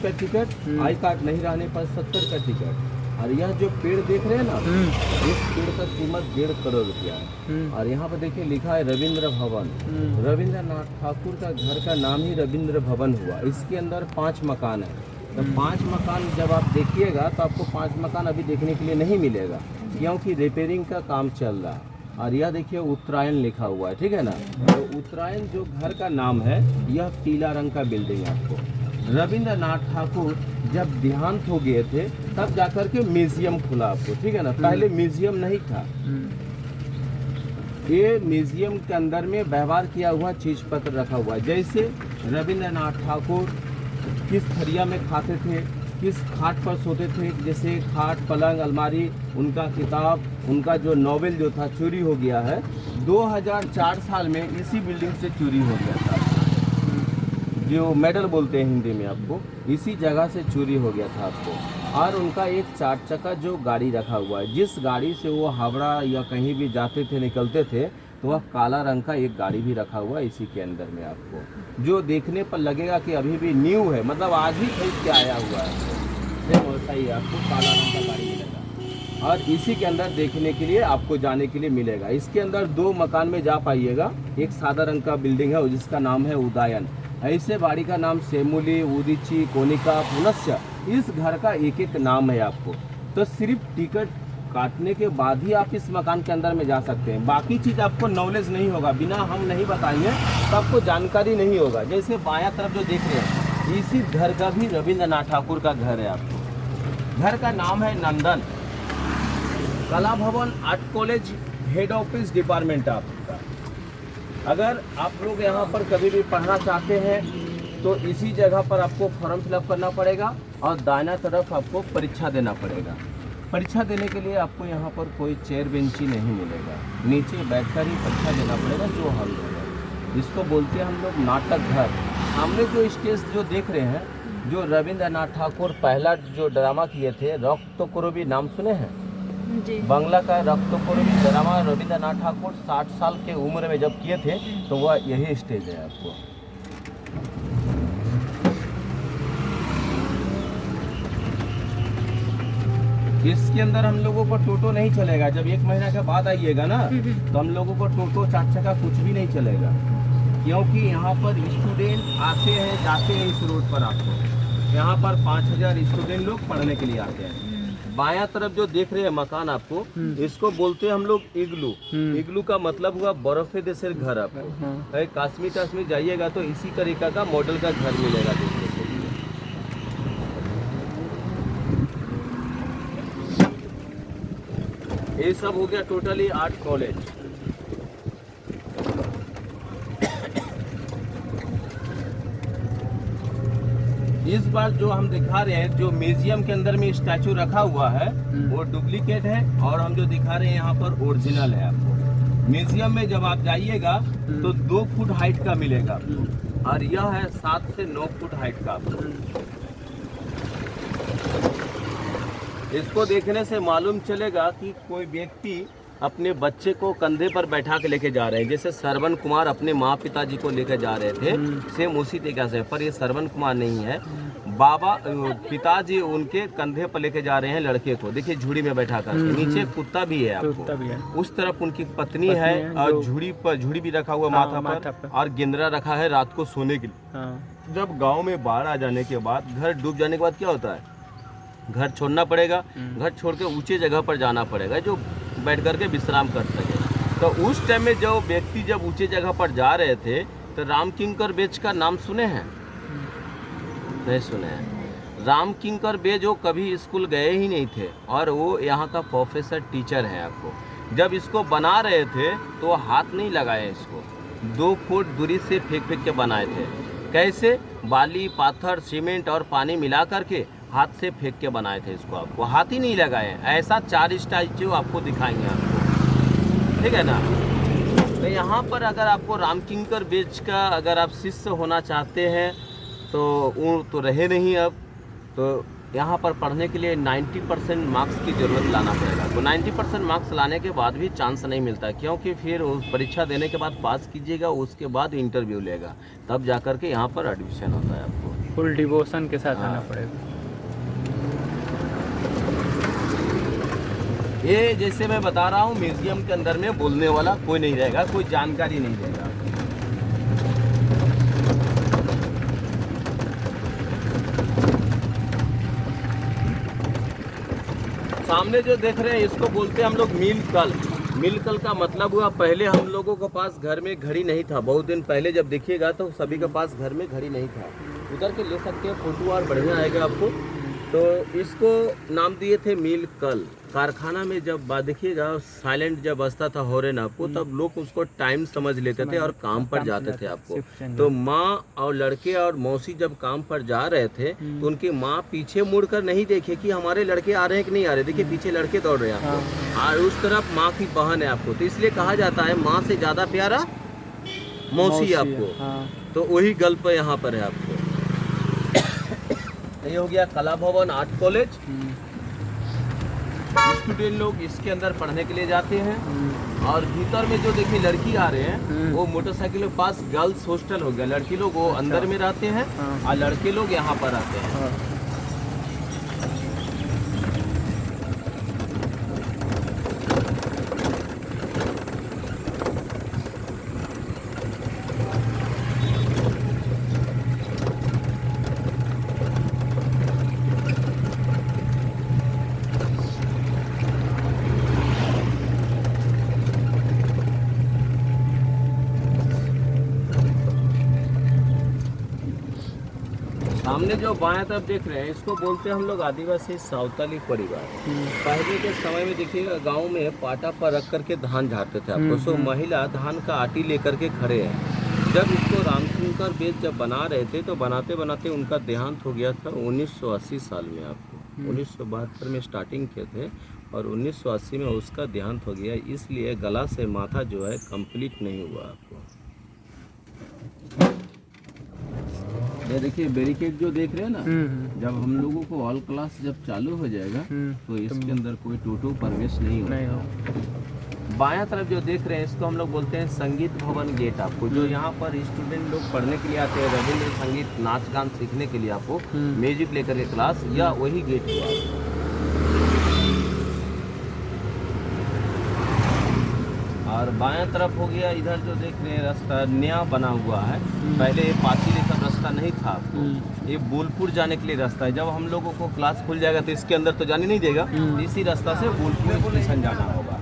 का ticket, I card नहीं रहने पर 70 का टिकट। और यह जो पेड़ देख रहे हैं ना, इस पेड़ का कीमत 1.5 करोड़ रुपया है। और यहाँ पर देखिए लिखा है रविंद्र भवन। रविंद्रनाथ ठाकुर का घर का नाम ही रविंद्र भवन हुआ। इसके अंदर 5 मकान है। तो 5 मकान जब आप देखिएगा तो आपको 5 मकान अभी देखने के लिए नहीं मिलेगा, क्योंकि रिपेयरिंग का काम चल रहा है। और यह देखिए उत्तरायण लिखा हुआ है, ठीक है ना। तो उत्तरायण जो घर का नाम है, यह पीला रंग का बिल्डिंग है। आपको रविंद्रनाथ ठाकुर जब देहांत हो गए थे तब जाकर के म्यूजियम खुला आपको, ठीक है ना। पहले म्यूजियम नहीं था। ये म्यूजियम के अंदर में व्यवहार किया हुआ चीज पत्र रखा हुआ है। जैसे रविंद्रनाथ ठाकुर किस थरिया में खाते थे, किस खाट पर सोते थे, जैसे खाट, पलंग, अलमारी, उनका किताब, उनका जो नॉवेल जो था चोरी हो गया है। 2004 साल में इसी बिल्डिंग से चोरी हो गया था। जो मेडल बोलते हैं हिंदी में, आपको इसी जगह से चोरी हो गया था आपको। और उनका एक 4 चक्का जो गाड़ी रखा हुआ है, जिस गाड़ी से वो हावड़ा या कहीं भी जाते थे, निकलते थे, तो वह काला रंग का एक गाड़ी भी रखा हुआ है इसी के अंदर में आपको, जो देखने पर लगेगा कि अभी भी न्यू है, मतलब आज ही खरीद के आया हुआ है। सेम वैसा ही आपको काला रंग का गाड़ी मिलेगा। और इसी के अंदर देखने के लिए आपको जाने के लिए मिलेगा। इसके अंदर 2 मकान में जा पाइएगा। एक सादा रंग का बिल्डिंग है जिसका नाम है उदयन। ऐसे बाड़ी का नाम सेमुली, उदीची, कोनिका, पुनस्य, इस घर का एक एक नाम है आपको। तो सिर्फ टिकट काटने के बाद ही आप इस मकान के अंदर में जा सकते हैं। बाकी चीज़ आपको नॉलेज नहीं होगा, बिना हम नहीं बताएंगे तो आपको जानकारी नहीं होगा। जैसे बायां तरफ जो देख रहे हैं, इसी घर का भी रविंद्रनाथ ठाकुर का घर है आपको। घर का नाम है नंदन। कला भवन art college head office department आपका। अगर आप लोग यहाँ पर कभी भी पढ़ना चाहते हैं तो इसी जगह पर आपको फॉर्म फिलअप करना पड़ेगा और दाहिना तरफ आपको परीक्षा देना पड़ेगा। परीक्षा देने के लिए आपको यहाँ पर कोई चेयर बेंची नहीं मिलेगा, नीचे बैठकर ही परीक्षा देना पड़ेगा जो हॉल है। इसको बोलते हैं हम लोग नाटक घर। सामने जो स्टेज जो देख रहे हैं, जो रविंद्रनाथ ठाकुर पहला जो ड्रामा किए थे, रक्तकुरुबी, नाम सुने हैं जी? बांग्ला का रक्तकुरुबी ड्रामा रविंद्रनाथ ठाकुर 60 साल के उम्र में जब किए थे, तो वह यही स्टेज है आपको। इसके अंदर हम लोगों को टोटो नहीं चलेगा। जब 1 महीना के बाद आइएगा ना, तो हम लोगों को टोटो, 4 चक्का कुछ भी नहीं चलेगा, क्योंकि यहाँ पर स्टूडेंट आते हैं जाते हैं इस रोड पर। आपको यहाँ पर 5000 स्टूडेंट लोग पढ़ने के लिए आते हैं। बायां तरफ जो देख रहे हैं मकान आपको, इसको बोलते हैं हम लोग इग्लू। इग्लू का मतलब हुआ बर्फे देशर घर। आपको कश्मीर जाइएगा तो इसी तरीका का मॉडल का घर मिलेगा देखने के लिए। ये सब हो गया टोटली आर्ट कॉलेज। इस बार जो हम दिखा रहे हैं, जो म्यूजियम के अंदर में स्टैचू रखा हुआ है, वो डुप्लीकेट है, और हम जो दिखा रहे हैं यहाँ पर ओरिजिनल है आपको। म्यूजियम में जब आप जाइएगा तो 2 फुट हाइट का मिलेगा, और यह है 7 से 9 फुट हाइट का आपको। इसको देखने से मालूम चलेगा कि कोई व्यक्ति अपने बच्चे को कंधे पर बैठा के लेके जा रहे हैं। जैसे श्रवण कुमार अपने माँ पिताजी को लेकर जा रहे थे, सेम उसी तरीके से, पर ये श्रवण कुमार नहीं है। बाबा पिताजी उनके कंधे पर लेके जा रहे हैं लड़के को, देखिए झुड़ी में बैठा कर। नीचे कुत्ता भी है आपको, उस तरफ उनकी पत्नी है, और झुड़ी भी रखा हुआ माथा पर, और गिंदरा रखा है रात को सोने के लिए। जब गाँव में बाढ़ आ जाने के बाद, घर डूब जाने के बाद क्या होता है, घर छोड़ना पड़ेगा। घर छोड़ के ऊंचे जगह पर जाना पड़ेगा जो बैठ करके विश्राम कर सके। तो उस टाइम में जो व्यक्ति जब ऊंचे जगह पर जा रहे थे, तो राम किंकर बेज का नाम सुने हैं? नहीं सुने हैं। राम किंकर बेज वो कभी स्कूल गए ही नहीं थे, और वो यहाँ का प्रोफेसर टीचर है आपको। जब इसको बना रहे थे तो हाथ नहीं लगाए, इसको 2 फुट दूरी से फेंक के बनाए थे। कैसे? बाली, पाथर, सीमेंट और पानी मिला करके हाथ से फेंक के बनाए थे इसको। आपको हाथ ही नहीं लगाए। ऐसा 4 स्टैचू आपको दिखाएंगे आपको, ठीक है ना। तो यहाँ पर अगर आपको राम किंकर बेज का अगर आप शिष्य होना चाहते हैं तो वो तो रहे नहीं अब, तो यहाँ पर पढ़ने के लिए 90% मार्क्स की ज़रूरत लाना पड़ेगा। तो 90% मार्क्स लाने के बाद भी चांस नहीं मिलता, क्योंकि फिर परीक्षा देने के बाद पास कीजिएगा, उसके बाद इंटरव्यू लेगा, तब जाकर के यहाँ पर एडमिशन होता है आपको। फुल डिवोशन के साथ आना हाँ। पड़ेगा। ये जैसे मैं बता रहा हूँ, म्यूजियम के अंदर में बोलने वाला कोई नहीं रहेगा, कोई जानकारी नहीं देगा। सामने जो देख रहे हैं इसको बोलते हैं हम लोग मील कल। मील कल का मतलब हुआ, पहले हम लोगों के पास घर में घड़ी नहीं था। बहुत दिन पहले जब देखिएगा तो सभी के पास घर में घड़ी नहीं था। उधर के ले सकते हैं फोटो और बढ़िया आएगा आपको। तो इसको नाम दिए थे मील कल। कारखाना में जब देखिएगा साइलेंट जब बजता था हॉर्न आपको, तब लोग उसको टाइम समझ लेते थे और काम पर जाते थे आपको। तो माँ और लड़के और मौसी जब काम पर जा रहे थे तो उनकी माँ पीछे मुड़कर नहीं देखे कि हमारे लड़के आ रहे हैं कि नहीं आ रहे। देखिए पीछे लड़के दौड़ रहे हैं आपको, और उस तरफ माँ की बहन है आपको। तो इसलिए कहा जाता है माँ से ज्यादा प्यारा मौसी आपको। तो वही गल्प यहाँ पर है आपको। ये हो गया कला भवन आर्ट कॉलेज। स्टूडेंट लोग इसके अंदर पढ़ने के लिए जाते हैं। और भीतर में जो देखिए लड़की आ रहे हैं वो मोटरसाइकिल के पास गर्ल्स हॉस्टल हो गया। लड़की लोग वो अंदर में रहते हैं और लड़के लोग यहाँ पर आते हैं। सामने जो बाएं तरफ देख रहे हैं इसको बोलते हैं हम लोग आदिवासी सावताली परिवार। पहले के समय में देखिएगा गांव में पाटा पर रख करके धान झाड़ते थे आपको। सो महिला धान का आटी लेकर के खड़े हैं। जब इसको रामशंकर बेद जब बना रहे थे तो बनाते बनाते उनका देहांत हो गया था 1980 साल में आपको। 1972 में स्टार्टिंग किए थे और 1980 में उसका देहांत हो गया। इसलिए गला से माथा जो है कंप्लीट नहीं हुआ आपको। ये देखिए बैरिकेड जो देख रहे हैं ना, जब हम लोगों को ऑल क्लास जब चालू हो जाएगा तो इसके अंदर कोई टोटो प्रवेश नहीं होगा। बायां तरफ जो देख रहे हैं इसको हम लोग बोलते हैं संगीत भवन गेट आपको। जो यहाँ पर स्टूडेंट लोग पढ़ने के लिए आते हैं, रविंद्र संगीत नाच गान सीखने के लिए आपको म्यूजिक लेकर के क्लास, या वही गेट हुआ। और बायां तरफ हो गया, इधर जो देख रहे हैं रास्ता नया बना हुआ है। पहले ये पाचिल ये सब रास्ता नहीं था आपको। ये बोलपुर जाने के लिए रास्ता है। जब हम लोगों को क्लास खुल जाएगा तो इसके अंदर तो जाने नहीं देगा, इसी रास्ता से बोलपुर स्टेशन जाना होगा।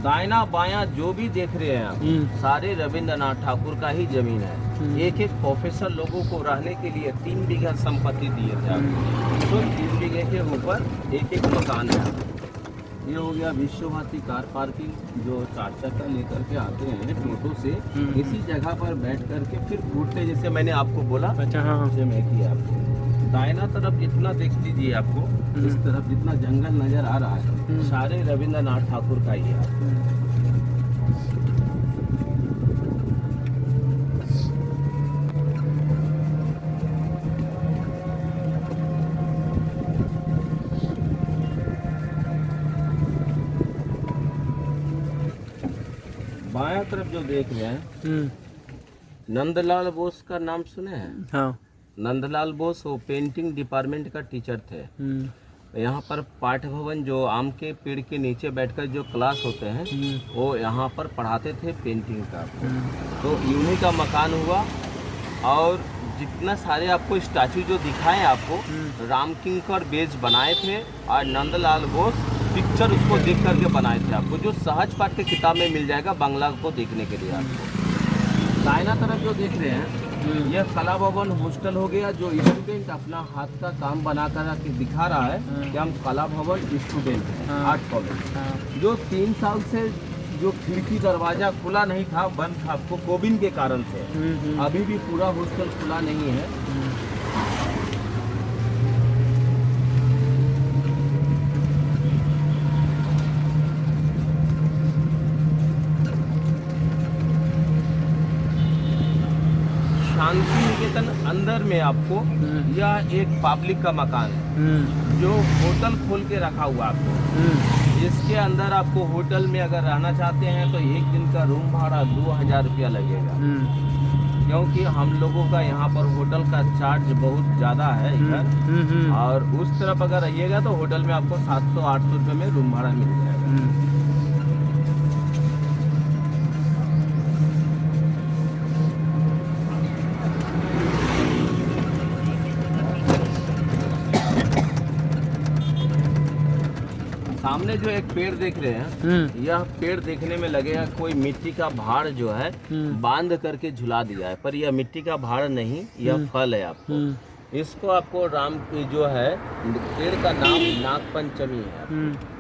दायना बायां जो भी देख रहे हैं आप, सारे रविंद्रनाथ ठाकुर का ही जमीन है। एक एक प्रोफेसर लोगों को रहने के लिए 3 बीघा संपत्ति दिए थे आपको। तो 3 बीघे के ऊपर एक एक मकान है। ये हो गया विश्वभारती कार पार्किंग, जो 4 चक्का लेकर के आते हैं टोटो से, इसी जगह पर बैठ करके फिर घूरते, जैसे मैंने आपको बोला। अच्छा हाँ, मैं किया आपको। दाहिना तरफ जितना देख लीजिए आपको, इस तरफ जितना जंगल नजर आ रहा है सारे रविंद्रनाथ ठाकुर का ही है। बायां तरफ जो देख रहे हैं नंदलाल बोस का नाम सुने हैं? हाँ। नंदलाल बोस वो पेंटिंग डिपार्टमेंट का टीचर थे। यहाँ पर पाठ भवन जो आम के पेड़ के नीचे बैठकर जो क्लास होते हैं वो यहाँ पर पढ़ाते थे पेंटिंग का। तो यूनी का मकान हुआ। और जितना सारे आपको स्टैचू जो दिखाए आपको, राम किंकर बेज बनाए थे और नंदलाल बोस पिक्चर उसको देख करके बनाए थे आपको, जो सहज पाठ के किताब में मिल जाएगा बांग्ला को देखने के लिए आपको। दाहिना तरफ जो देख रहे हैं यह कला भवन हॉस्टल हो गया। जो स्टूडेंट अपना हाथ का काम बना कर दिखा रहा है कि हम कला भवन स्टूडेंट हैं, आर्ट कॉलेज। जो 3 साल से जो खिड़की दरवाजा खुला नहीं था, बंद था आपको कोविड के कारण से, अभी भी पूरा हॉस्टल खुला नहीं है। शांति निकेतन अंदर में आपको यह एक पब्लिक का मकान है जो होटल खोल के रखा हुआ आपको। इसके अंदर आपको होटल में अगर रहना चाहते हैं तो 1 दिन का रूम भाड़ा 2000 रुपया लगेगा। क्योंकि हम लोगों का यहाँ पर होटल का चार्ज बहुत ज़्यादा है इधर, और उस तरफ अगर रहिएगा तो होटल में आपको 700-800 रुपये में रूम भाड़ा मिल जाएगा। सामने जो एक पेड़ देख रहे हैं, यह पेड़ देखने में लगेगा कोई मिट्टी का भाड़ जो है बांध करके झुला दिया है, पर यह मिट्टी का भाड़ नहीं, यह फल है। आपको इसको आपको राम जो है पेड़ का नाम नागपंचमी है।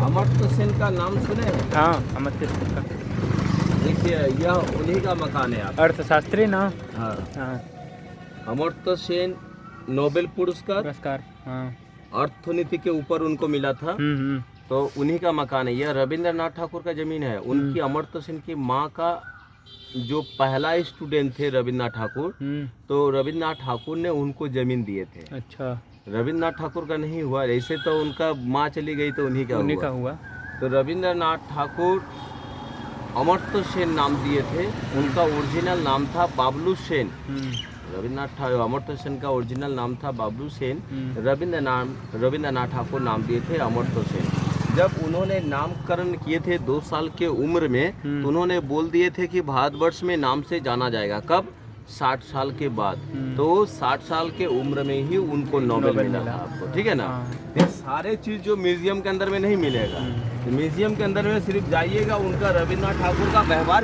अमर्त्य सेन का नाम सुने हैं? हाँ, अमर्त्य सेन का। देखिए यह उन्हीं का मकान है। आप अर्थशास्त्री ना? हाँ, हाँ। अमर्त्य सेन नोबेल पुरस्कार हाँ। अर्थनीति के ऊपर उनको मिला था, तो उन्हीं का मकान है। यह रविंद्रनाथ ठाकुर का जमीन है। उनकी अमर्त्य सेन की माँ का जो पहला स्टूडेंट थे रविंद्रनाथ ठाकुर, तो रविंद्रनाथ ठाकुर ने उनको जमीन दिए थे। अच्छा। रविंद्रनाथ ठाकुर का नहीं हुआ, ऐसे तो उनका माँ चली गई तो उन्हीं का हुआ। तो रविंद्रनाथ ठाकुर अमर्त्य सेन नाम दिए थे। उनका ओरिजिनल नाम था बाबलू सेन। रविंद्रनाथ ठाकुर अमर्त्य सेन का ओरिजिनल नाम था बाबलू सेन। रविंद्रनाथ ठाकुर नाम दिए थे अमर्त्य सेन। जब उन्होंने नामकरण किए थे 2 साल के उम्र में, तो उन्होंने बोल दिए थे कि भारतवर्ष में नाम से जाना जाएगा। कब? 60 साल के बाद। तो 60 साल के उम्र में ही उनको नोबेल मिला था आपको, ठीक है ना। ये सारे चीज़ जो म्यूजियम के अंदर में नहीं मिलेगा। तो म्यूजियम के अंदर में सिर्फ जाइएगा, उनका रविंद्रनाथ ठाकुर का व्यवहार